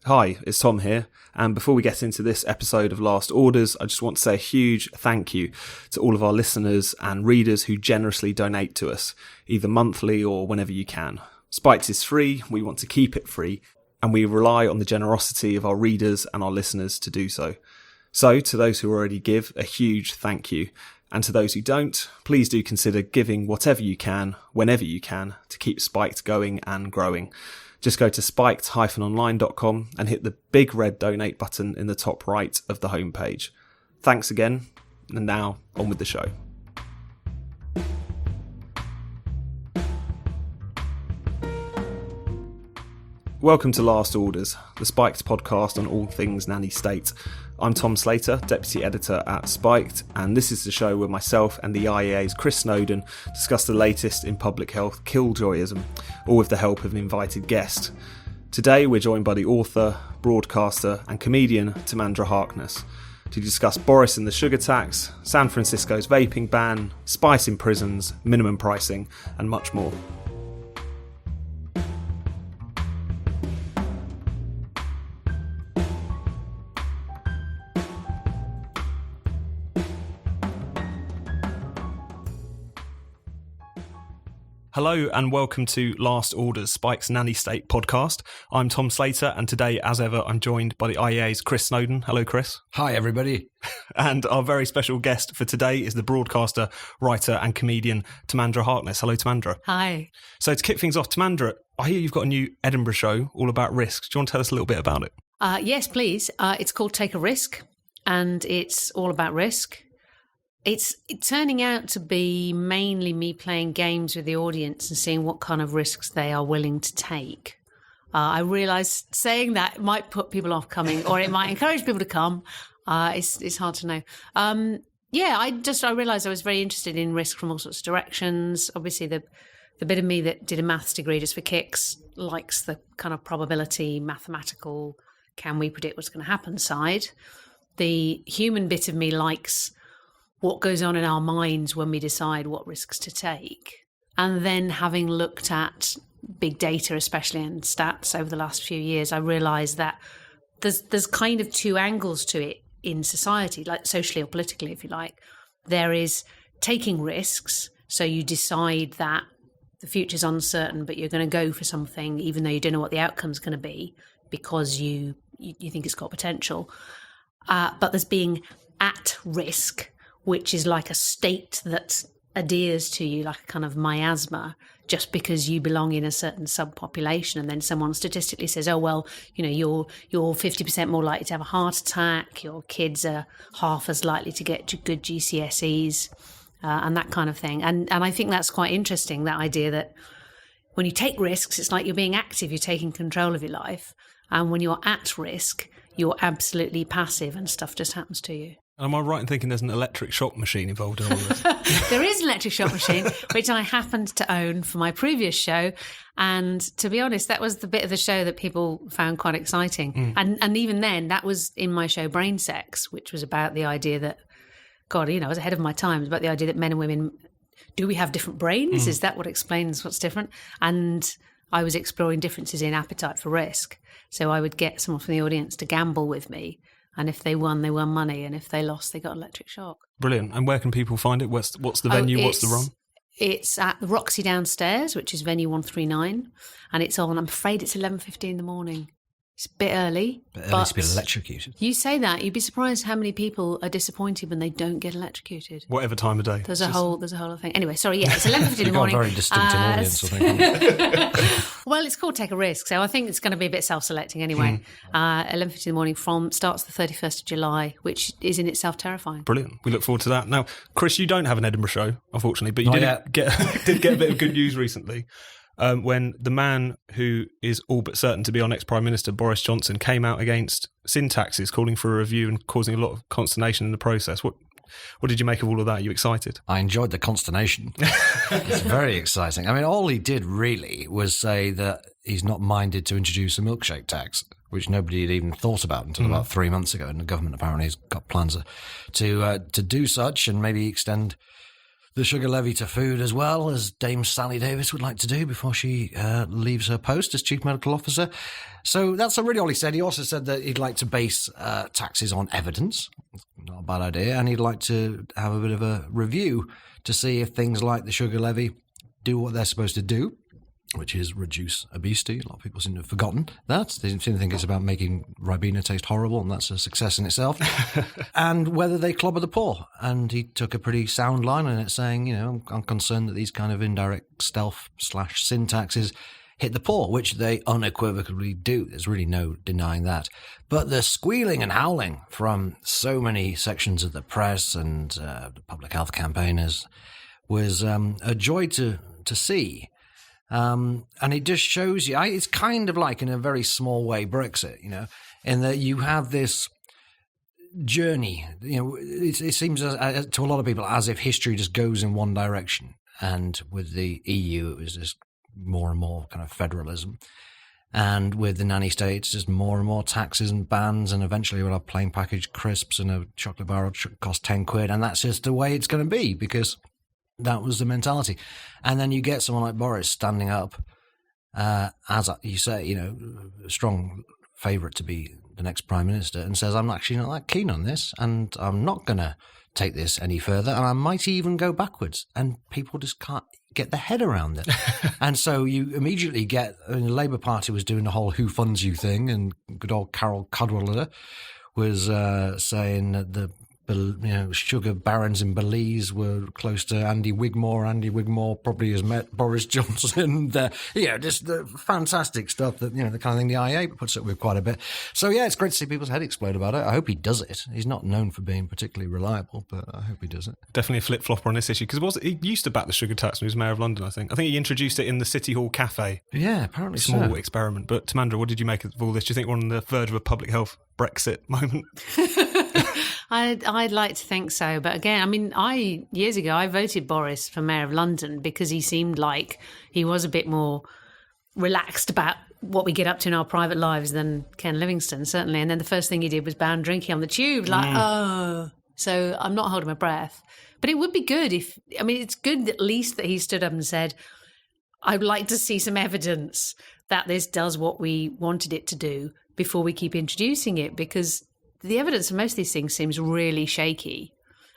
Hi, it's Tom here, and before we get into this episode of Last Orders, I just want to say a huge thank you to all of our listeners and readers who generously donate to us, either monthly or whenever you can. Spiked is free, we want to keep it free, and we rely on the generosity of our readers and our listeners to do so. So, to those who already give, a huge thank you, and to those who don't, please do consider giving whatever you can, whenever you can, to keep Spiked going and growing. Just go to spiked-online.com and hit the big red donate button in the top right of the homepage. Thanks again, and now on with the show. Welcome to Last Orders, the Spiked podcast on all things nanny state. I'm Tom Slater, Deputy Editor at Spiked, and this is the show where myself and the IEA's Chris Snowdon discuss the latest in public health killjoyism, all with the help of an invited guest. Today we're joined by the author, broadcaster and comedian Timandra Harkness to discuss Boris and the sugar tax, San Francisco's vaping ban, spice in prisons, minimum pricing and much more. Hello and welcome to Last Orders, Spike's Nanny State podcast. I'm Tom Slater, and today, as ever, I'm joined by the IEA's Chris Snowdon. Hello, Chris. Hi, everybody. And our very special guest for today is the broadcaster, writer and comedian Timandra Harkness. Hello, Timandra. Hi. So to kick things off, Timandra, I hear you've got a new Edinburgh show all about risks. Do you want to tell us a little bit about it? Yes, please. It's called Take a Risk, and it's all about risk. It's turning out to be mainly me playing games with the audience and seeing what kind of risks they are willing to take. I realise saying that might put people off coming, or it might encourage people to come. It's hard to know. I realised I was very interested in risk from all sorts of directions. Obviously, the bit of me that did a maths degree just for kicks likes the kind of probability, mathematical, can we predict what's going to happen side. The human bit of me likes what goes on in our minds when we decide what risks to take. And then having looked at big data, especially and stats over the last few years, I realised that there's kind of two angles to it in society, like socially or politically, if you like. There is taking risks, so you decide that the future's uncertain, but you're going to go for something even though you don't know what the outcome's going to be because you think it's got potential. But there's being at risk, which is like a state that adheres to you, like a kind of miasma, just because you belong in a certain subpopulation. And then someone statistically says, oh, well, you know, you're 50% more likely to have a heart attack, your kids are half as likely to get good GCSEs, and that kind of thing. And I think that's quite interesting, that idea that when you take risks, it's like you're being active, you're taking control of your life. And when you're at risk, you're absolutely passive and stuff just happens to you. Am I right in thinking there's an electric shock machine involved in all this? There is an electric shock machine, which I happened to own for my previous show. And to be honest, that was the bit of the show that people found quite exciting. And even then, that was in my show Brain Sex, which was about the idea that, God, you know, I was ahead of my time. It was about the idea that men and women, do we have different brains? Is that what explains what's different? And I was exploring differences in appetite for risk. So I would get someone from the audience to gamble with me. And if they won money. And if they lost, they got electric shock. Brilliant. And where can people find it? What's the venue? What's the run? It's at the Roxy downstairs, which is venue 139. And it's on, I'm afraid it's 11:50 in the morning. It's a bit early. But to be electrocuted. You say that, you'd be surprised how many people are disappointed when they don't get electrocuted. Whatever time of day. There's a whole thing. Anyway, sorry, yeah, it's 11:50 in the morning. You've got a very distinctive audience, I think. Well, it's called Take a Risk, so I think it's going to be a bit self-selecting anyway. 11:50 in the morning starts the 31st of July, which is in itself terrifying. Brilliant. We look forward to that. Now, Chris, you don't have an Edinburgh show, unfortunately, but you did get a bit of good news recently. When the man who is all but certain to be our next Prime Minister, Boris Johnson, came out against sin taxes, calling for a review and causing a lot of consternation in the process. What did you make of all of that? Are you excited? I enjoyed the consternation. It's very exciting. I mean, all he did really was say that he's not minded to introduce a milkshake tax, which nobody had even thought about until about 3 months ago. And the government apparently has got plans to do such and maybe extend the sugar levy to food as well, as Dame Sally Davis would like to do before she leaves her post as Chief Medical Officer. So that's really all he said. He also said that he'd like to base taxes on evidence. Not a bad idea. And he'd like to have a bit of a review to see if things like the sugar levy do what they're supposed to do, which is reduce obesity. A lot of people seem to have forgotten that. They seem to think it's about making Ribena taste horrible, and that's a success in itself. And whether they clobber the poor. And he took a pretty sound line on it, saying, you know, I'm concerned that these kind of indirect stealth/sin taxes hit the poor, which they unequivocally do. There's really no denying that. But the squealing and howling from so many sections of the press and the public health campaigners was a joy to see. And it just shows you, it's kind of like, in a very small way, Brexit, you know, in that you have this journey. You know, it seems to a lot of people as if history just goes in one direction. And with the EU, it was just more and more kind of federalism. And with the nanny states, just more and more taxes and bans. And eventually we'll have plain packaged crisps and a chocolate bar will cost 10 quid. And that's just the way it's going to be, because that was the mentality. And then you get someone like Boris standing up, as you say, you know, a strong favourite to be the next Prime Minister, and says, I'm actually not that keen on this, and I'm not going to take this any further, and I might even go backwards. And people just can't get their head around it. And so you immediately get, the Labour Party was doing the whole who funds you thing, and good old Carol Cadwallader was saying that the sugar barons in Belize were close to Andy Wigmore. Andy Wigmore probably has met Boris Johnson. Just the fantastic stuff that, you know, the kind of thing the IA puts up with quite a bit. So, yeah, it's great to see people's head explode about it. I hope he does it. He's not known for being particularly reliable, but I hope he does it. Definitely a flip-flopper on this issue, because he used to back the sugar tax when he was Mayor of London, I think. I think he introduced it in the City Hall Cafe. Yeah, apparently Small experiment. But, Timandra, what did you make of all this? Do you think we're on the verge of a public health Brexit moment? I'd like to think so. But again, I mean, years ago, I voted Boris for Mayor of London because he seemed like he was a bit more relaxed about what we get up to in our private lives than Ken Livingstone, certainly. And then the first thing he did was ban drinking on the tube. So I'm not holding my breath. But it would be good it's good at least that he stood up and said, I'd like to see some evidence that this does what we wanted it to do before we keep introducing it, because the evidence for most of these things seems really shaky.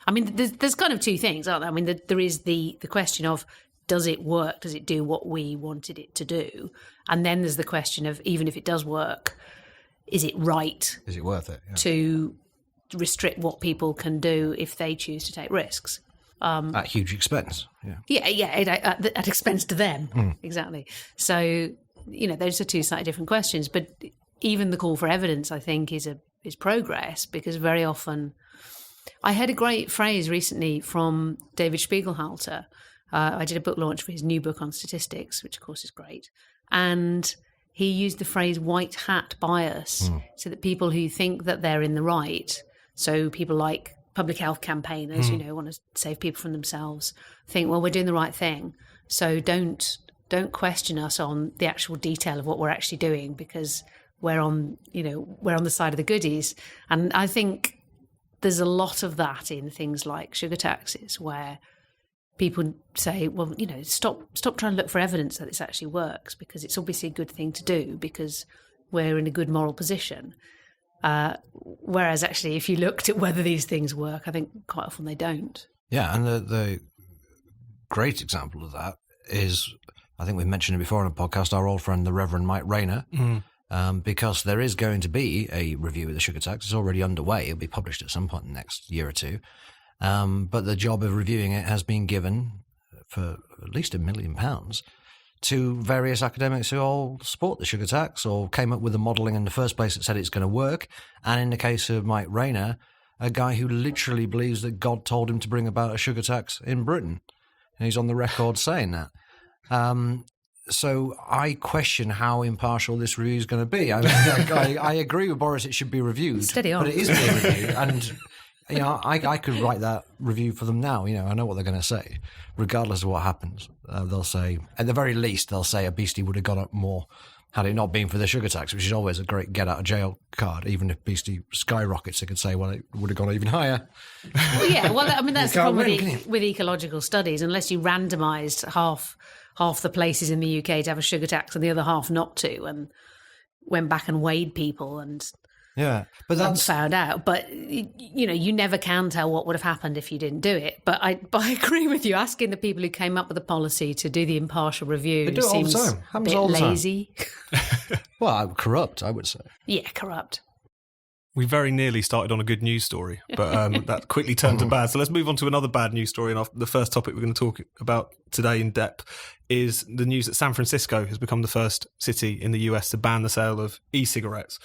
I mean, there's kind of two things, aren't there? I mean, there is the question of, does it work? Does it do what we wanted it to do? And then there's the question of, even if it does work, is it right? Is it worth it? Yeah. To restrict what people can do if they choose to take risks? At huge expense. At expense to them. Exactly. So, you know, those are two slightly different questions. But even the call for evidence, I think, is progress, because very often I heard a great phrase recently from David Spiegelhalter. I did a book launch for his new book on statistics, which of course is great. And he used the phrase white hat bias, so that people who think that they're in the right, so people like public health campaigners, you know, want to save people from themselves, think, well, we're doing the right thing. So don't question us on the actual detail of what we're actually doing, because we're on the side of the goodies. And I think there's a lot of that in things like sugar taxes, where people say, well, you know, stop trying to look for evidence that this actually works, because it's obviously a good thing to do because we're in a good moral position. Whereas actually, if you looked at whether these things work, I think quite often they don't. Yeah, and the great example of that is, I think we've mentioned it before on a podcast, our old friend, the Reverend Mike Rayner, because there is going to be a review of the sugar tax. It's already underway. It'll be published at some point in the next year or two. But the job of reviewing it has been given for at least £1 million to various academics who all support the sugar tax or came up with the modelling in the first place that said it's going to work. And in the case of Mike Rayner, a guy who literally believes that God told him to bring about a sugar tax in Britain. And he's on the record saying that. So I question how impartial this review is going to be. I agree with Boris, it should be reviewed. Steady on. But it is being reviewed. And, you know, I could write that review for them now. You know, I know what they're going to say, regardless of what happens. They'll say, at the very least, obesity would have gone up more Had it not been for the sugar tax, which is always a great get-out-of-jail card, even if Beastie skyrockets, they could say, well, it would have gone even higher. Well, yeah, well, I mean, that's the problem with ecological studies. Unless you randomised half the places in the UK to have a sugar tax and the other half not to, and went back and weighed people and but that's found out. But you never can tell what would have happened if you didn't do it. But I agree with you. Asking the people who came up with the policy to do the impartial review do it seems all the time. a bit lazy. Well, corrupt, I would say. Yeah, corrupt. We very nearly started on a good news story, but that quickly turned to bad. So let's move on to another bad news story. And the first topic we're going to talk about today in depth is the news that San Francisco has become the first city in the US to ban the sale of e-cigarettes.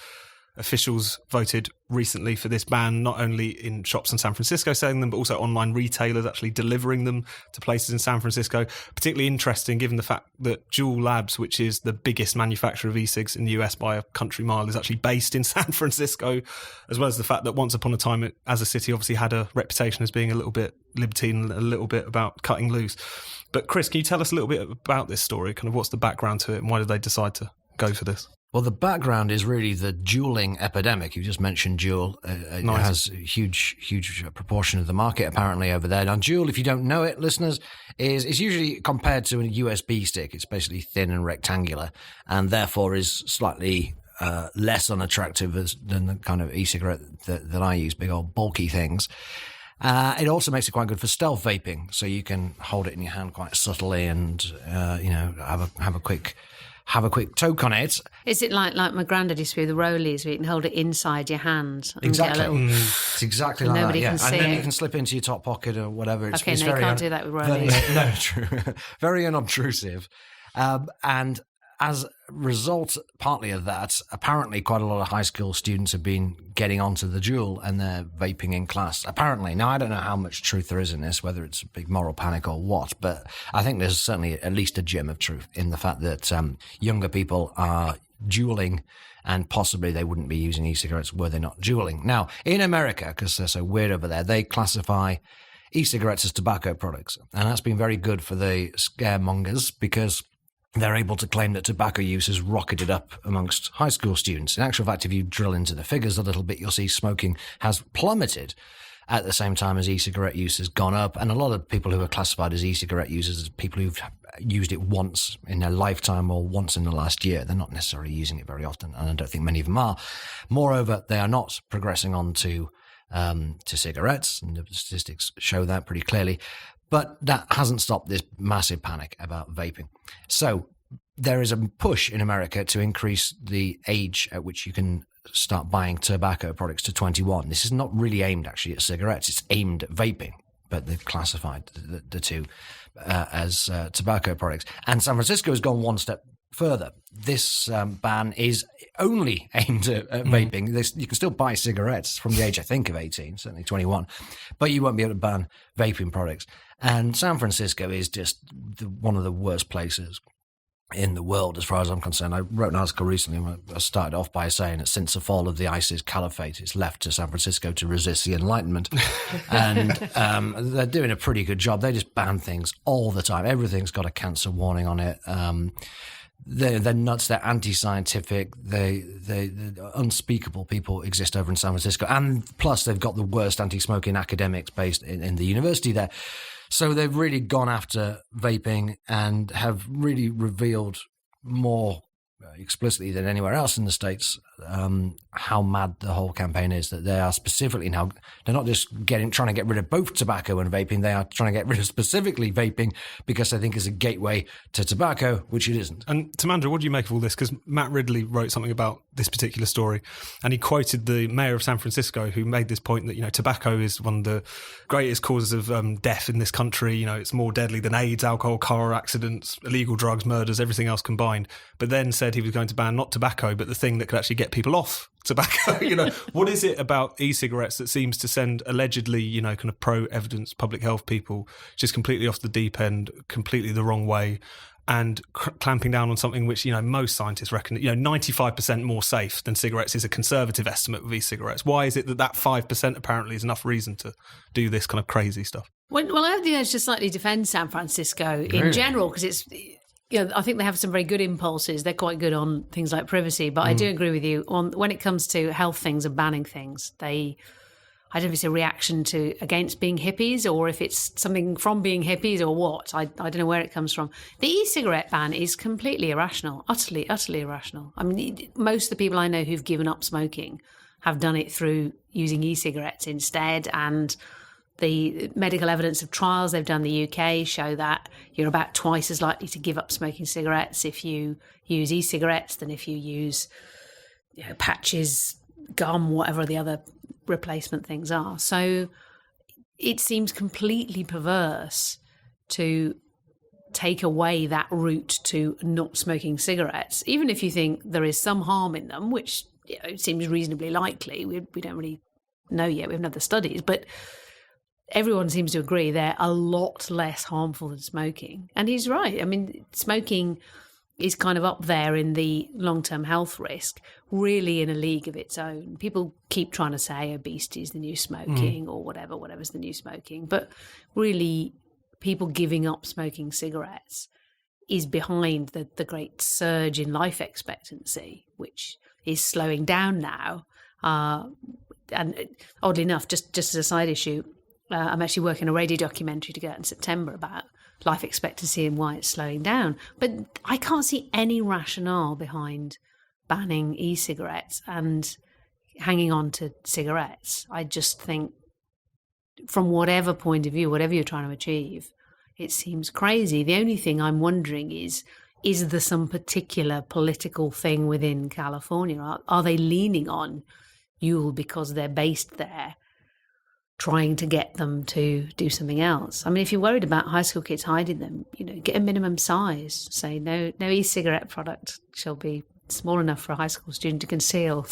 Officials voted recently for this ban, not only in shops in San Francisco selling them, but also online retailers actually delivering them to places in San Francisco. Particularly interesting given the fact that Juul Labs, which is the biggest manufacturer of e-cigs in the US by a country mile, is actually based in San Francisco, as well as the fact that once upon a time it, as a city, obviously had a reputation as being a little bit libertine, a little bit about cutting loose. But Chris, can you tell us a little bit about this story? Kind of what's the background to it and why did they decide to go for this? Well, the background is really the dueling epidemic. You just mentioned Juul. It has a huge proportion of the market apparently over there. Now, Juul, if you don't know it, listeners, is usually compared to a USB stick. It's basically thin and rectangular and therefore is slightly less unattractive than the kind of e-cigarette that I use, big old bulky things. It also makes it quite good for stealth vaping, so you can hold it in your hand quite subtly and have a quick toke on it. Is it like my granddad used to do the rollies, where you can hold it inside your hand? And exactly. Get a little, it's exactly like nobody that, yeah. can see and then it. you can slip into your top pocket or whatever. It's you can't do that with rollies. No, true. Very unobtrusive. And as a result, partly of that, apparently quite a lot of high school students have been getting onto the Juul and they're vaping in class. Apparently. Now, I don't know how much truth there is in this, whether it's a big moral panic or what, but I think there's certainly at least a gem of truth in the fact that younger people are Juuling and possibly they wouldn't be using e-cigarettes were they not Juuling. Now, in America, because they're so weird over there, they classify e-cigarettes as tobacco products. And that's been very good for the scaremongers because they're able to claim that tobacco use has rocketed up amongst high school students. In actual fact, if you drill into the figures a little bit, you'll see smoking has plummeted at the same time as e-cigarette use has gone up. And a lot of people who are classified as e-cigarette users are people who've used it once in their lifetime or once in the last year. They're not necessarily using it very often, and I don't think many of them are. Moreover, they are not progressing on to cigarettes, and the statistics show that pretty clearly. But that hasn't stopped this massive panic about vaping. So there is a push in America to increase the age at which you can start buying tobacco products to 21. This is not really aimed actually at cigarettes. It's aimed at vaping, but they've classified the two as tobacco products. And San Francisco has gone one step further. This ban is only aimed at vaping. You can still buy cigarettes from the age, I think, of 18, certainly 21, but you won't be able to ban vaping products. And San Francisco is just one of the worst places in the world, as far as I'm concerned. I wrote an article recently. I started off by saying that since the fall of the ISIS caliphate, it's left to San Francisco to resist the Enlightenment. And they're doing a pretty good job. They just ban things all the time. Everything's got a cancer warning on it. They're nuts. They're anti-scientific. They unspeakable people exist over in San Francisco. And plus, they've got the worst anti-smoking academics based in the university there. So they've really gone after vaping and have really revealed more explicitly than anywhere else in the States how mad the whole campaign is, that they are specifically now, they're not just trying to get rid of both tobacco and vaping, they are trying to get rid of specifically vaping because they think it's a gateway to tobacco, which it isn't. And Timandra, what do you make of all this? Because Matt Ridley wrote something about this particular story and he quoted the mayor of San Francisco who made this point that, tobacco is one of the greatest causes of death in this country. It's more deadly than AIDS, alcohol, car accidents, illegal drugs, murders, everything else combined. But then said he was going to ban not tobacco, but the thing that could actually get people off tobacco. What is it about e-cigarettes that seems to send allegedly, kind of pro-evidence public health people just completely off the deep end, completely the wrong way, and clamping down on something which, most scientists reckon, 95% more safe than cigarettes is a conservative estimate with e-cigarettes. Why is it that 5% apparently is enough reason to do this kind of crazy stuff? Well, I have the urge to slightly defend San Francisco in general, because I think they have some very good impulses. They're quite good on things like privacy, but I do agree with you on when it comes to health things and banning things. I don't know if it's a reaction against being hippies or if it's something from being hippies or what. I don't know where it comes from. The e-cigarette ban is completely irrational, utterly irrational. I mean, most of the people I know who've given up smoking have done it through using e-cigarettes instead, and the medical evidence of trials they've done in the UK show that you're about twice as likely to give up smoking cigarettes if you use e-cigarettes than if you use patches, gum, whatever the other replacement things are. So it seems completely perverse to take away that route to not smoking cigarettes, even if you think there is some harm in them, which it seems reasonably likely. We don't really know yet. We haven't had the studies, but everyone seems to agree they're a lot less harmful than smoking. And he's right. I mean, smoking is kind of up there in the long-term health risk, really in a league of its own. People keep trying to say obesity is the new smoking or whatever's the new smoking. But really, people giving up smoking cigarettes is behind the great surge in life expectancy, which is slowing down now. And oddly enough, just as a side issue, I'm actually working a radio documentary to get out in September about life expectancy and why it's slowing down. But I can't see any rationale behind banning e-cigarettes and hanging on to cigarettes. I just think from whatever point of view, whatever you're trying to achieve, it seems crazy. The only thing I'm wondering is there some particular political thing within California? Are they leaning on Yule because they're based there, trying to get them to do something else? I mean, if you're worried about high school kids hiding them, get a minimum size. Say no e-cigarette product shall be small enough for a high school student to conceal.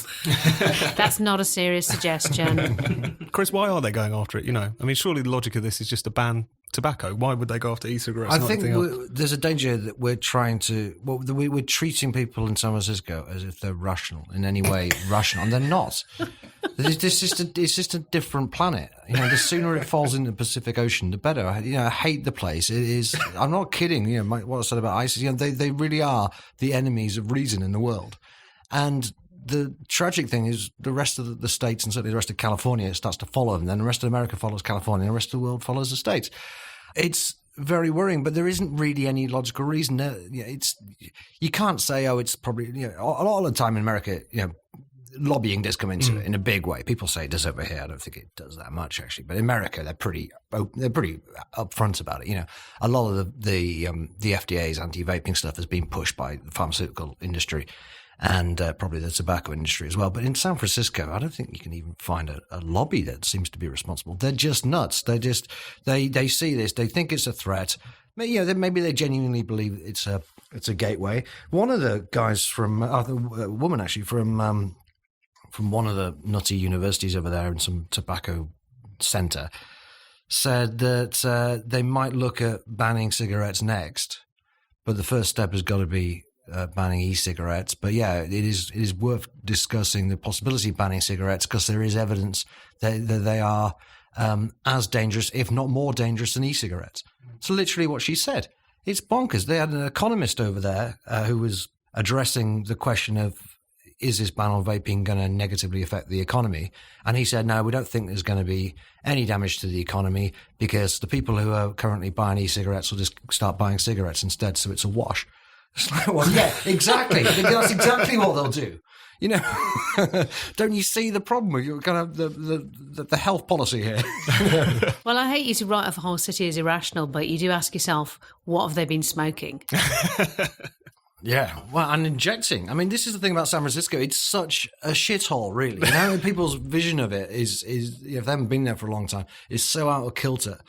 That's not a serious suggestion. Chris, why are they going after it? I mean, surely the logic of this is just to ban tobacco. Why would they go after e-cigarettes? I think there's a danger that we're trying to. Well, we're treating people in San Francisco as if they're rational in any way, rational, and they're not. It's just a different planet. The sooner it falls into the Pacific Ocean, the better. I hate the place. It is. I'm not kidding. What I said about ISIS. They really are the enemies of reason in the world. And the tragic thing is the rest of the states, and certainly the rest of California, starts to follow them. Then the rest of America follows California, and the rest of the world follows the states. It's very worrying, but there isn't really any logical reason. You can't say, it's probably, a lot of the time in America, lobbying does come into it in a big way. People say it does over here. I don't think it does that much, actually. But in America, they're pretty upfront about it. A lot of the FDA's anti-vaping stuff has been pushed by the pharmaceutical industry and probably the tobacco industry as well. But in San Francisco, I don't think you can even find a lobby that seems to be responsible. They're just nuts. They see this. They think it's a threat. Maybe they genuinely believe it's a gateway. One of the guys from a woman actually from one of the nutty universities over there in some tobacco center said that they might look at banning cigarettes next, but the first step has got to be banning e-cigarettes. But it is worth discussing the possibility of banning cigarettes because there is evidence that they are as dangerous, if not more dangerous, than e-cigarettes. It's literally what she said. It's bonkers. They had an economist over there who was addressing the question of, is this ban on vaping going to negatively affect the economy? And he said, no, we don't think there's going to be any damage to the economy because the people who are currently buying e-cigarettes will just start buying cigarettes instead, so it's a wash. It's like, well, yeah, exactly. That's exactly what they'll do. Don't you see the problem with kind of the health policy here? Well, I hate you to write off a whole city as irrational, but you do ask yourself, what have they been smoking? Yeah, well, and injecting. I mean, this is the thing about San Francisco. It's such a shithole, really. People's vision of it is if they haven't been there for a long time, is so out of kilter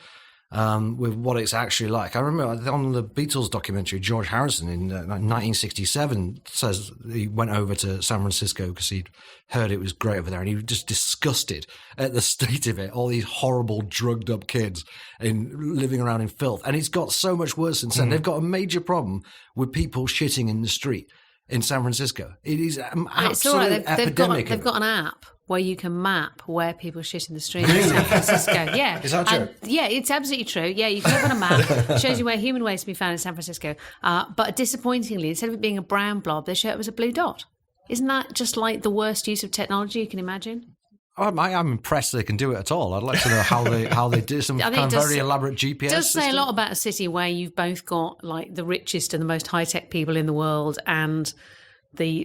with what it's actually like. I remember on the Beatles documentary, George Harrison in 1967 says he went over to San Francisco because he'd heard it was great over there, and he was just disgusted at the state of it. All these horrible, drugged-up kids living around in filth. And it's got so much worse since then. They've got a major problem with people shitting in the street. in San Francisco. It is an It's all right. absolute epidemic. They've got an app where you can map where people shit in the street in San Francisco. Yeah. Is that true? Yeah, it's absolutely true. Yeah, you can look on a map. It shows you where human waste can be found in San Francisco. But disappointingly, instead of it being a brown blob, they show it was a blue dot. Isn't that just like the worst use of technology you can imagine? I'm impressed they can do it at all. I'd like to know how they do some kind of very elaborate GPS. It does say system. a lot about a city where you've both got like the richest and the most high-tech people in the world and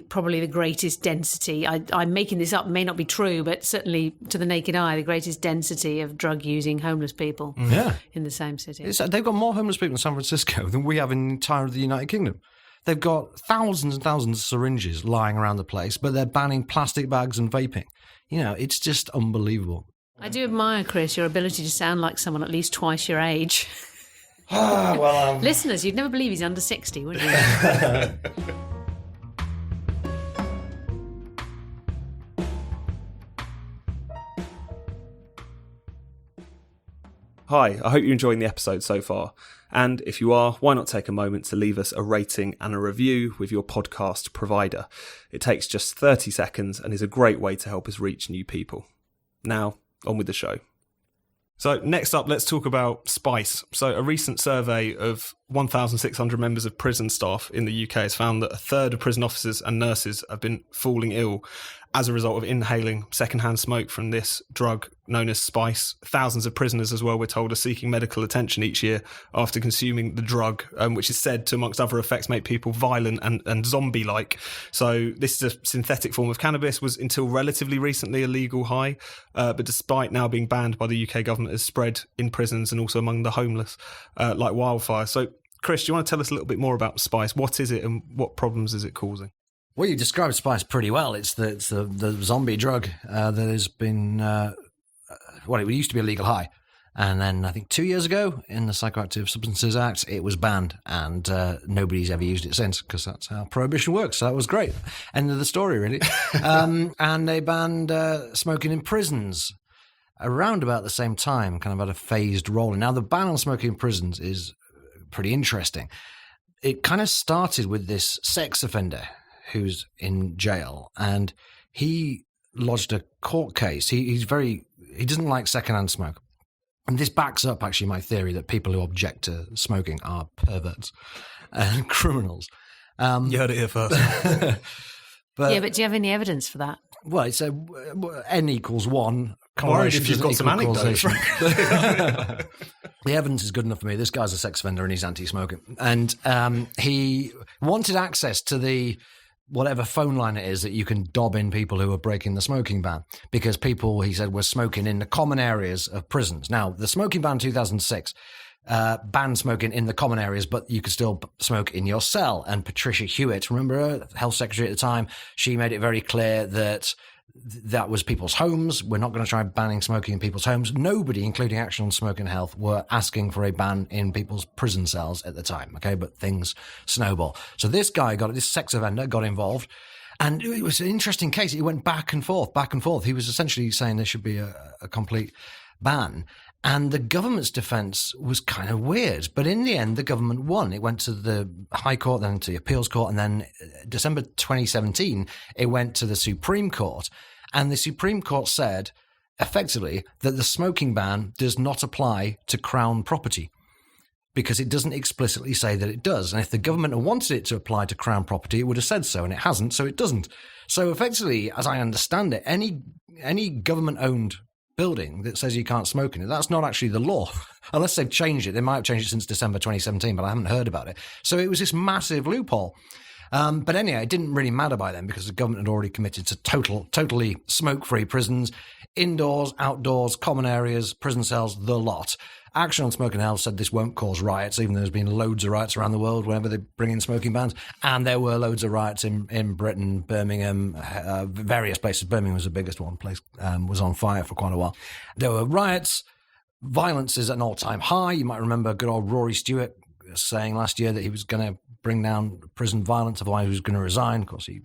probably the greatest density. I'm making this up, may not be true, but certainly to the naked eye, the greatest density of drug-using homeless people in the same city. They've got more homeless people in San Francisco than we have in the entire of the United Kingdom. They've got thousands and thousands of syringes lying around the place, but they're banning plastic bags and vaping. It's just unbelievable. I do admire, Chris, your ability to sound like someone at least twice your age. Listeners, you'd never believe he's under 60, would you? Hi, I hope you're enjoying the episode so far. And if you are, why not take a moment to leave us a rating and a review with your podcast provider? It takes just 30 seconds and is a great way to help us reach new people. Now, on with the show. So next up, let's talk about spice. So a recent survey of 1,600 members of prison staff in the UK has found that a third of prison officers and nurses have been falling ill as a result of inhaling secondhand smoke from this drug known as spice. Thousands of prisoners as well, we're told, are seeking medical attention each year after consuming the drug, which is said to, amongst other effects, make people violent and zombie-like. So this is a synthetic form of cannabis, was until relatively recently a legal high, but despite now being banned by the UK government, has spread in prisons and also among the homeless like wildfire. So Chris, do you want to tell us a little bit more about spice? What is it and what problems is it causing? Well, you described spice pretty well. It's the zombie drug that has been, it used to be a legal high. And then I think 2 years ago in the Psychoactive Substances Act, it was banned and nobody's ever used it since because that's how prohibition works. So that was great. End of the story, really. And they banned smoking in prisons around about the same time, kind of at a phased rolling. Now, the ban on smoking in prisons is pretty interesting. It kind of started with this sex offender who's in jail, and he lodged a court case. He doesn't like secondhand smoke. And this backs up, actually, my theory that people who object to smoking are perverts and criminals. You heard it here first. But do you have any evidence for that? Well, it's N equals 1. Worried if you've got some anecdotes. The evidence is good enough for me. This guy's a sex offender and he's anti-smoking. And he wanted access to the whatever phone line it is that you can dob in people who are breaking the smoking ban, because people, he said, were smoking in the common areas of prisons. Now, the smoking ban 2006 banned smoking in the common areas, but you could still smoke in your cell. And Patricia Hewitt, remember her, health secretary at the time, she made it very clear that that was people's homes. We're not going to try banning smoking in people's homes. Nobody, including Action on Smoking Health, were asking for a ban in people's prison cells at the time. Okay, but things snowball. So this sex offender got involved, and it was an interesting case. It went back and forth, back and forth. He was essentially saying there should be a complete ban. And the government's defence was kind of weird. But in the end, the government won. It went to the High Court, then to the Appeals Court, and then December 2017, it went to the Supreme Court. And the Supreme Court said, effectively, that the smoking ban does not apply to Crown property, because it doesn't explicitly say that it does. And if the government had wanted it to apply to Crown property, it would have said so, and it hasn't, so it doesn't. So effectively, as I understand it, any government-owned building that says you can't smoke in it, that's not actually the law. Unless they've changed it. They might have changed it since December 2017, but I haven't heard about it. So it was this massive loophole. But anyway, it didn't really matter by then because the government had already committed to totally smoke-free prisons, indoors, outdoors, common areas, prison cells, the lot. Action on Smoking Health said this won't cause riots, even though there's been loads of riots around the world whenever they bring in smoking bans. And there were loads of riots in Britain, Birmingham, various places. Birmingham was the biggest one. Place was on fire for quite a while. There were riots. Violence is at an all-time high. You might remember good old Rory Stewart saying last year that he was going to bring down prison violence, otherwise he was going to resign. Of course, he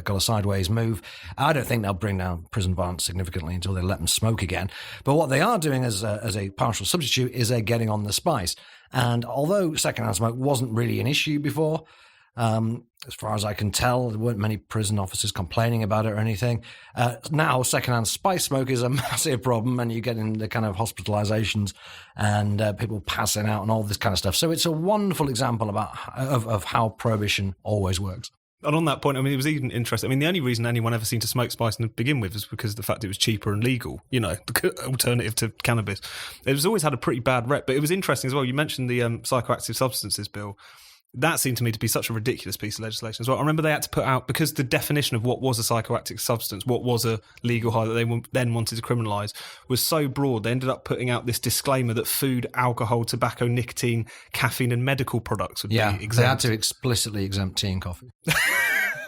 got a sideways move. I don't think they'll bring down prison violence significantly until they let them smoke again. But what they are doing as a partial substitute is they're getting on the spice. And although secondhand smoke wasn't really an issue before, As far as I can tell, there weren't many prison officers complaining about it or anything. Now, secondhand spice smoke is a massive problem, and you get in the kind of hospitalizations and people passing out and all this kind of stuff. So it's a wonderful example of how prohibition always works. And on that point, I mean, it was even interesting. I mean, the only reason anyone ever seemed to smoke spice to begin with was because of the fact it was cheaper and legal, the alternative to cannabis. It was always had a pretty bad rep, but it was interesting as well. You mentioned the psychoactive substances bill. That seemed to me to be such a ridiculous piece of legislation as well. I remember they had to put out, because the definition of what was a psychoactive substance, what was a legal high that they then wanted to criminalise, was so broad, they ended up putting out this disclaimer that food, alcohol, tobacco, nicotine, caffeine and medical products would be exempt. They had to explicitly exempt tea and coffee.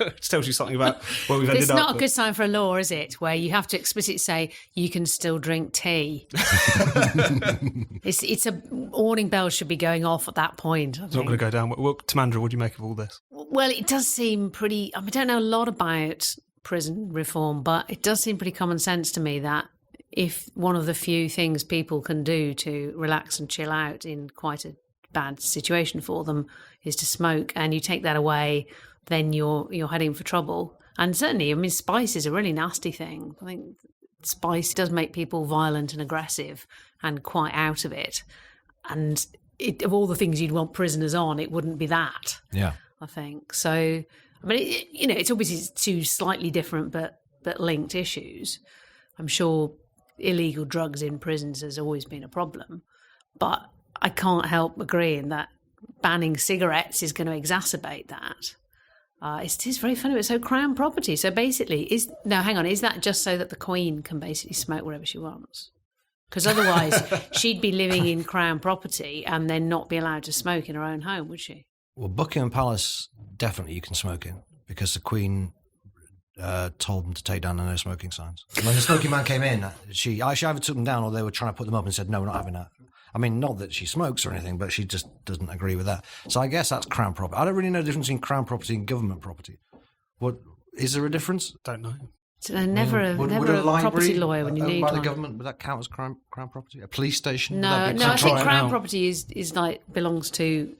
It tells you something about where we've ended up. It's not a good sign for a law, is it? Where you have to explicitly say you can still drink tea. It's a warning bell should be going off at that point. It's not going to go down. Well, Timandra, what do you make of all this? Well, it does seem pretty. I don't know a lot about prison reform, but it does seem pretty common sense to me that if one of the few things people can do to relax and chill out in quite a bad situation for them is to smoke, and you take that away, then you're heading for trouble. And certainly, I mean, spice is a really nasty thing. I think spice does make people violent and aggressive and quite out of it. And of all the things you'd want prisoners on, it wouldn't be that. Yeah, I think so. I mean, it's obviously two slightly different but linked issues. I'm sure illegal drugs in prisons has always been a problem, but I can't help agreeing that banning cigarettes is going to exacerbate that. It is very funny. It's so Crown property. So basically, is that just so that the Queen can basically smoke wherever she wants? Because otherwise, she'd be living in Crown property and then not be allowed to smoke in her own home, would she? Well, Buckingham Palace, definitely you can smoke in, because the Queen told them to take down the no smoking signs. When the smoking man came in, she either took them down or they were trying to put them up and said, no, we're not having that. I mean, not that she smokes or anything, but she just doesn't agree with that. So I guess that's Crown property. I don't really know the difference between Crown property and government property. What is there a difference? Don't know. So never a property lawyer when you need by one. The government, would that count as Crown property? A police station? No, I think Crown property is like belongs to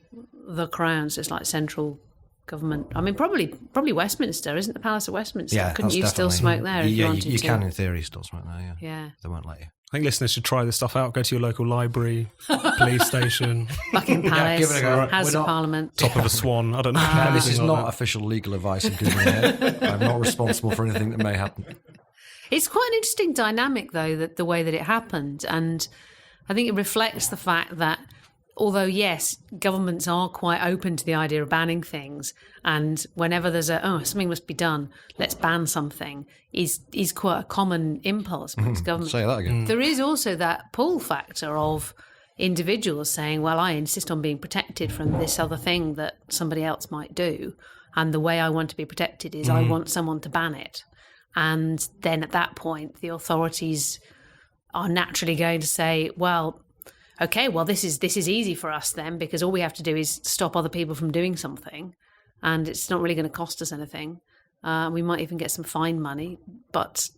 the Crown, so it's like central government. I mean, probably Westminster, isn't the Palace of Westminster? Yeah, couldn't you still smoke there if you wanted to? You can in theory still smoke there. Yeah. They won't let you. I think listeners should try this stuff out. Go to your local library, police station, Buckingham Palace, give it a go. House of Parliament, top of a swan. I don't know. This is like not that. official legal advice I'm giving here. I'm not responsible for anything that may happen. It's quite an interesting dynamic, though, that the way that it happened, and I think it reflects the fact that although, yes, governments are quite open to the idea of banning things, and whenever there's something must be done, let's ban something, is quite a common impulse amongst governments. Say that again. There is also that pull factor of individuals saying, well, I insist on being protected from this other thing that somebody else might do, and the way I want to be protected is I want someone to ban it. And then at that point, the authorities are naturally going to say, well, okay, well, this is easy for us then, because all we have to do is stop other people from doing something, and it's not really going to cost us anything. We might even get some fine money, but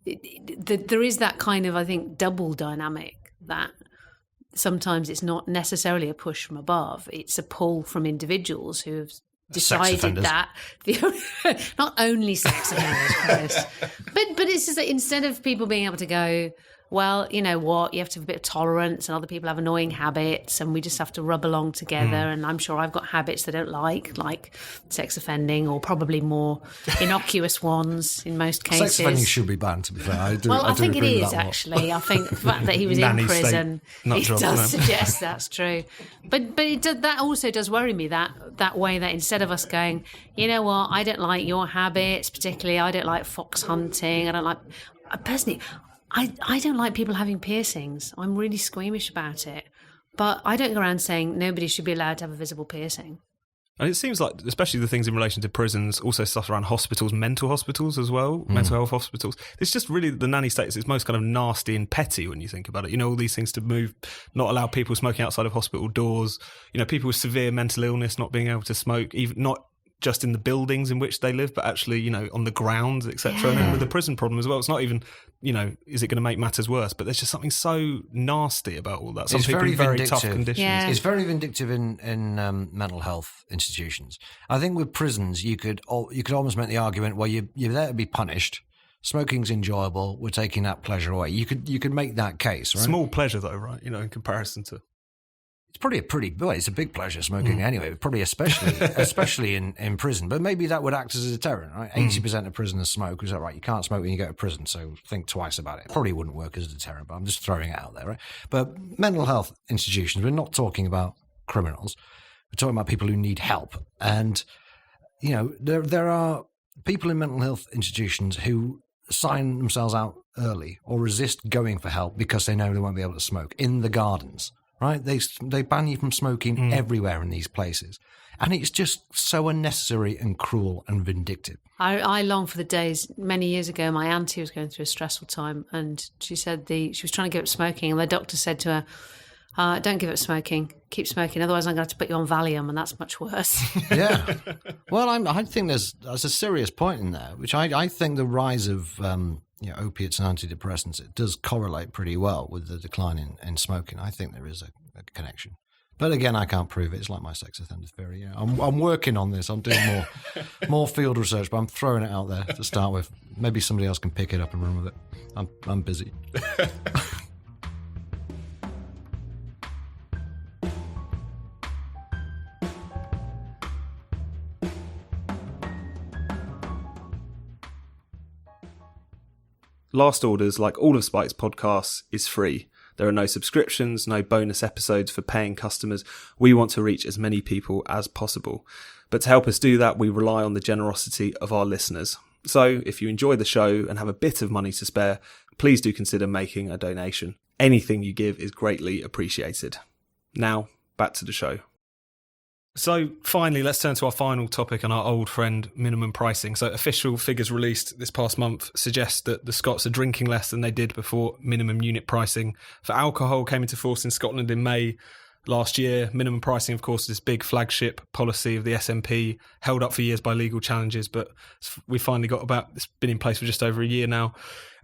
there is that kind of, I think, double dynamic that sometimes it's not necessarily a push from above; it's a pull from individuals who have decided that not only sex offenders, but it's just that instead of people being able to go, well, you know what, you have to have a bit of tolerance and other people have annoying habits and we just have to rub along together. And I'm sure I've got habits they don't like sex offending, or probably more innocuous ones in most cases. Sex offending should be banned, to be fair. I think it is, actually. I think the fact that he was in prison, it does suggest that's true. But that also does worry me, that way that instead of us going, you know what, I don't like your habits, particularly I don't like fox hunting, personally, I don't like people having piercings. I'm really squeamish about it. But I don't go around saying nobody should be allowed to have a visible piercing. And it seems like, especially the things in relation to prisons, also stuff around hospitals, mental hospitals as well, mental health hospitals. It's just really the nanny state. It's most kind of nasty and petty when you think about it. You know, all these things to move, not allow people smoking outside of hospital doors. You know, people with severe mental illness not being able to smoke, even not just in the buildings in which they live, but actually, on the grounds, etc. And then with the prison problem as well, it's not even, is it going to make matters worse? But there's just something so nasty about all that. Some people in very tough conditions. Yeah. It's very vindictive in mental health institutions. I think with prisons, you could almost make the argument, well, you're there to be punished. Smoking's enjoyable. We're taking that pleasure away. You could make that case, right? Small pleasure, though, right? In comparison to. It's probably it's a big pleasure smoking anyway, probably especially in prison. But maybe that would act as a deterrent, right? 80% of prisoners smoke. Is that right? You can't smoke when you go to prison, so think twice about it. It probably wouldn't work as a deterrent, but I'm just throwing it out there, right? But mental health institutions, we're not talking about criminals. We're talking about people who need help. And, there are people in mental health institutions who sign themselves out early or resist going for help because they know they won't be able to smoke in the gardens. Right? They ban you from smoking everywhere in these places. And it's just so unnecessary and cruel and vindictive. I long for the days, many years ago, my auntie was going through a stressful time and she said she was trying to give up smoking and the doctor said to her, don't give up smoking, keep smoking, otherwise I'm going to have to put you on Valium and that's much worse. Yeah. Well, I think there's a serious point in there, which I think the rise of opiates and antidepressants, it does correlate pretty well with the decline in smoking. I think there is a connection. But again, I can't prove it. It's like my sex offender theory. I'm working on this. I'm doing more field research, but I'm throwing it out there to start with. Maybe somebody else can pick it up and run with it. I'm busy. Last Orders, like all of Spike's podcasts, is free. There are no subscriptions, no bonus episodes for paying customers. We want to reach as many people as possible. But to help us do that, we rely on the generosity of our listeners. So if you enjoy the show and have a bit of money to spare, please do consider making a donation. Anything you give is greatly appreciated. Now, back to the show. So finally, let's turn to our final topic and our old friend, minimum pricing. So official figures released this past month suggest that the Scots are drinking less than they did before minimum unit pricing for alcohol came into force in Scotland in May last year. Minimum pricing, of course, is this big flagship policy of the SNP, held up for years by legal challenges, but we finally it's been in place for just over a year now.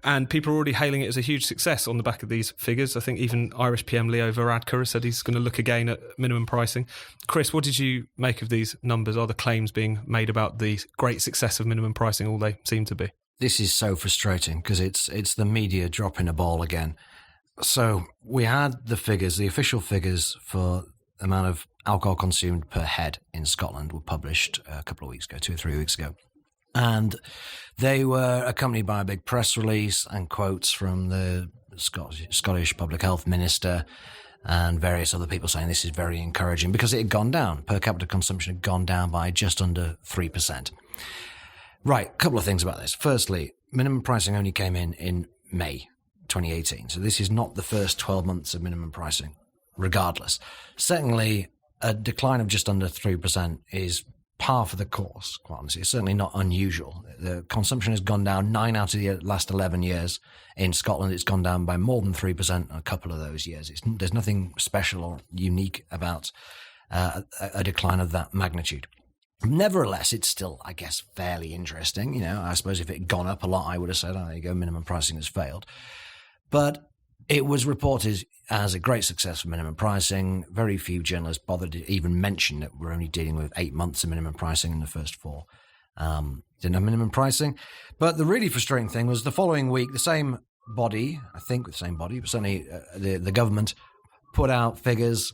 And people are already hailing it as a huge success on the back of these figures. I think even Irish PM Leo Varadkar has said he's going to look again at minimum pricing. Chris, what did you make of these numbers? Are the claims being made about the great success of minimum pricing all they seem to be? This is so frustrating because it's the media dropping a ball again. So we had the figures, the official figures for the amount of alcohol consumed per head in Scotland were published a couple of weeks ago, 2 or 3 weeks ago. And they were accompanied by a big press release and quotes from the Scottish Public Health Minister and various other people saying this is very encouraging because it had gone down. Per capita consumption had gone down by just under 3%. Right, a couple of things about this. Firstly, minimum pricing only came in May 2018. So this is not the first 12 months of minimum pricing, regardless. Secondly, a decline of just under 3% is par for the course, quite honestly. It's certainly not unusual. The consumption has gone down 9 out of the last 11 years. In Scotland, it's gone down by more than 3% in a couple of those years. There's nothing special or unique about a decline of that magnitude. Nevertheless, it's still, I guess, fairly interesting. I suppose if it had gone up a lot, I would have said, there you go, minimum pricing has failed. But it was reported as a great success for minimum pricing. Very few journalists bothered to even mention that we're only dealing with 8 months of minimum pricing in the first 4. Didn't have minimum pricing. But the really frustrating thing was the following week, the same body, I think the same body, but certainly the government put out figures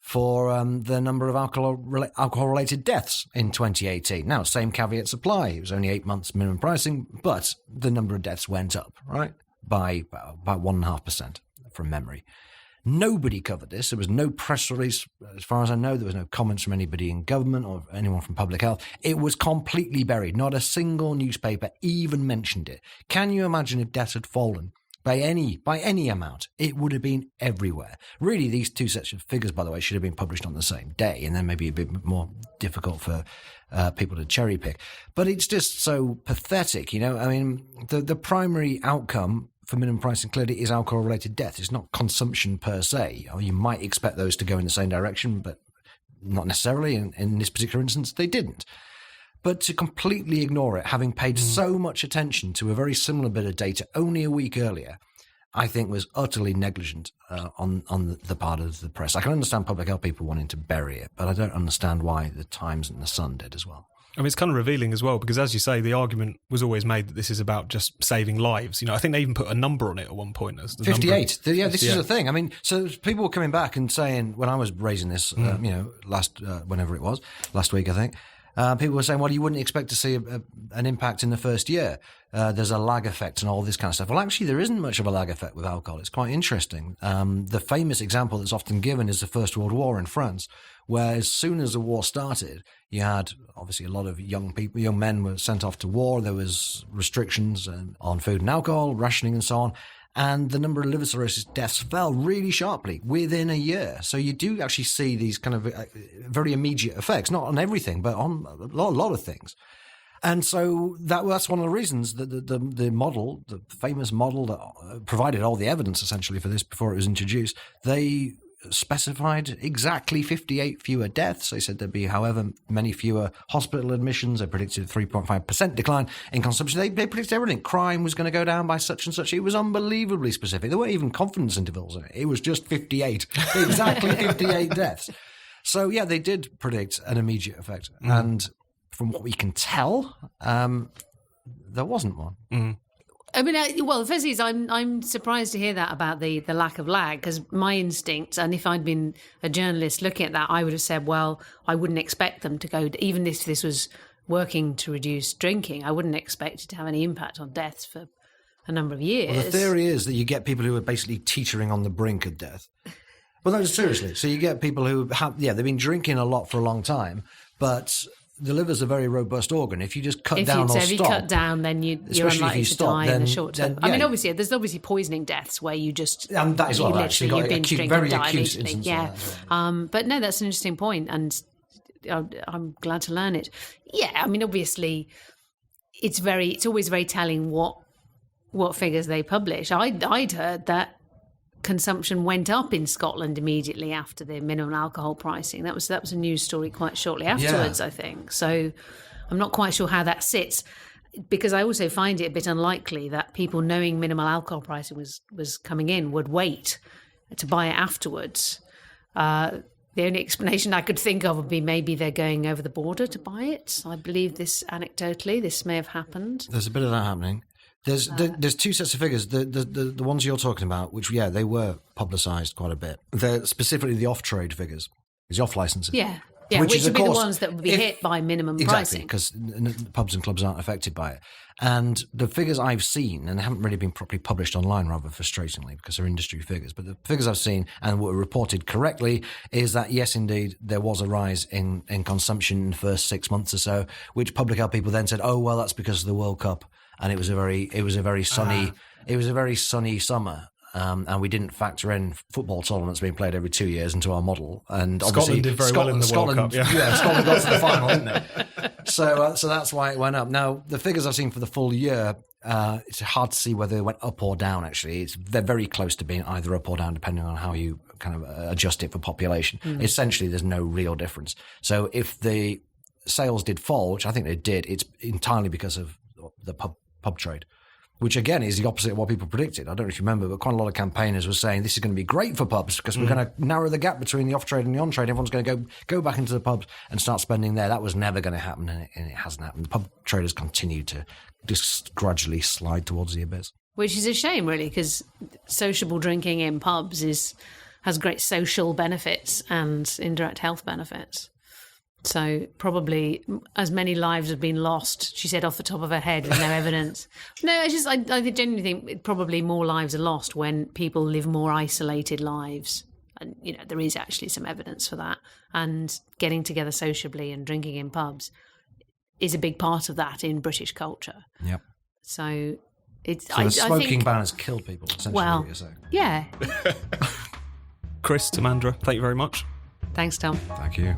for the number of alcohol-related deaths in 2018. Now, same caveats apply. It was only 8 months minimum pricing, but the number of deaths went up, right, by about 1.5% from memory. Nobody covered this. There was no press release. As far as I know, there was no comments from anybody in government or anyone from public health. It was completely buried. Not a single newspaper even mentioned it. Can you imagine if deaths had fallen by any amount? It would have been everywhere. Really, these two sets of figures, by the way, should have been published on the same day, and then maybe a bit more difficult for people to cherry pick. But it's just so pathetic, I mean, the primary outcome for minimum pricing clearly is alcohol-related death. It's not consumption per se. You might expect those to go in the same direction, but not necessarily. In this particular instance, they didn't. But to completely ignore it, having paid so much attention to a very similar bit of data only a week earlier, I think was utterly negligent on the part of the press. I can understand public health people wanting to bury it, but I don't understand why the Times and the Sun did as well. I mean, it's kind of revealing as well, because as you say, the argument was always made that this is about just saving lives. I think they even put a number on it at one point. As the 58. This is the thing. I mean, so people were coming back and saying, when I was raising this, last week, I think, people were saying, well, you wouldn't expect to see an impact in the first year. There's a lag effect and all this kind of stuff. Well, actually, there isn't much of a lag effect with alcohol. It's quite interesting. The famous example that's often given is the First World War in France, where as soon as the war started, you had obviously a lot of young men were sent off to war. There was restrictions on food and alcohol, rationing and so on. And the number of liver cirrhosis deaths fell really sharply within a year. So you do actually see these kind of very immediate effects, not on everything, but on a lot of things. And so that's one of the reasons that the famous model that provided all the evidence essentially for this before it was introduced, they specified exactly 58 fewer deaths. They said there'd be however many fewer hospital admissions. They predicted a 3.5% decline in consumption. They predicted everything. Crime was going to go down by such and such. It was unbelievably specific. There weren't even confidence intervals in it. It was just 58. Exactly 58 deaths. So, yeah, they did predict an immediate effect. And from what we can tell, there wasn't one. I mean, the first thing is I'm surprised to hear that about the lack of lag, because my instinct, and if I'd been a journalist looking at that, I would have said, well, I wouldn't expect them to go, even if this was working to reduce drinking, I wouldn't expect it to have any impact on deaths for a number of years. Well, the theory is that you get people who are basically teetering on the brink of death. Well, no, seriously. So you get people who they've been drinking a lot for a long time, but the liver's a very robust organ. If you just cut down or stop... If you cut down, then you're unlikely to die in the short term. I mean, obviously, there's obviously poisoning deaths where you just... And that is what I've actually got binge drink very and die acute immediately. instances. Yeah. But no, that's an interesting point, and I'm glad to learn it. Yeah, I mean, obviously, it's always very telling what figures they publish. I'd heard that consumption went up in Scotland immediately after the minimum alcohol pricing. That was a news story quite shortly afterwards, I think. So I'm not quite sure how that sits, because I also find it a bit unlikely that people knowing minimal alcohol pricing was coming in would wait to buy it afterwards. The only explanation I could think of would be maybe they're going over the border to buy it. I believe this anecdotally, this may have happened. There's a bit of that happening. There's two sets of figures. The ones you're talking about, which, they were publicised quite a bit. They're specifically the off-trade figures, the off-licences. Yeah, which would be the ones that would be hit by minimum pricing. Exactly, because pubs and clubs aren't affected by it. And the figures I've seen, and they haven't really been properly published online, rather frustratingly, because they're industry figures, but the figures I've seen and were reported correctly is that, yes, indeed, there was a rise in consumption in the first 6 months or so, which public health people then said, oh, well, that's because of the World Cup. And it was a very sunny summer, and we didn't factor in football tournaments being played every 2 years into our model. And Scotland did very well in the World Cup. Yeah, Scotland got to the final, didn't it? So that's why it went up. Now the figures I've seen for the full year, it's hard to see whether they went up or down. Actually, they're very close to being either up or down, depending on how you kind of adjust it for population. Essentially, there's no real difference. So if the sales did fall, which I think they did, it's entirely because of the pub trade, which again is the opposite of what people predicted. I don't know if you remember, but quite a lot of campaigns were saying this is going to be great for pubs because we're going to narrow the gap between the off-trade and the on-trade. Everyone's going to go back into the pubs and start spending there. That was never going to happen, and it hasn't happened. The pub traders continue to just gradually slide towards the abyss. Which is a shame, really, because sociable drinking in pubs has great social benefits and indirect health benefits. So probably as many lives have been lost, she said off the top of her head with no evidence. No, I genuinely think probably more lives are lost when people live more isolated lives. And, there is actually some evidence for that. And getting together sociably and drinking in pubs is a big part of that in British culture. Yep. So it's... So the smoking ban has killed people, essentially, what you're saying. Yeah. Chris, Timandra, thank you very much. Thanks, Tom. Thank you.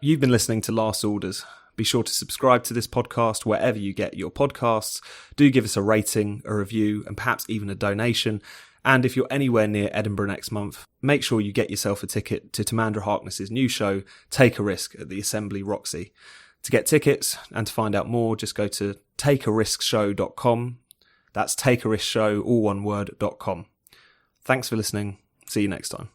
You've been listening to Last Orders. Be sure to subscribe to this podcast wherever you get your podcasts. Do give us a rating, a review, and perhaps even a donation. And if you're anywhere near Edinburgh next month, make sure you get yourself a ticket to Timandra Harkness's new show, Take a Risk, at the Assembly Roxy. To get tickets and to find out more, just go to takeariskshow.com. That's takeariskshow, all one word, .com. Thanks for listening. See you next time.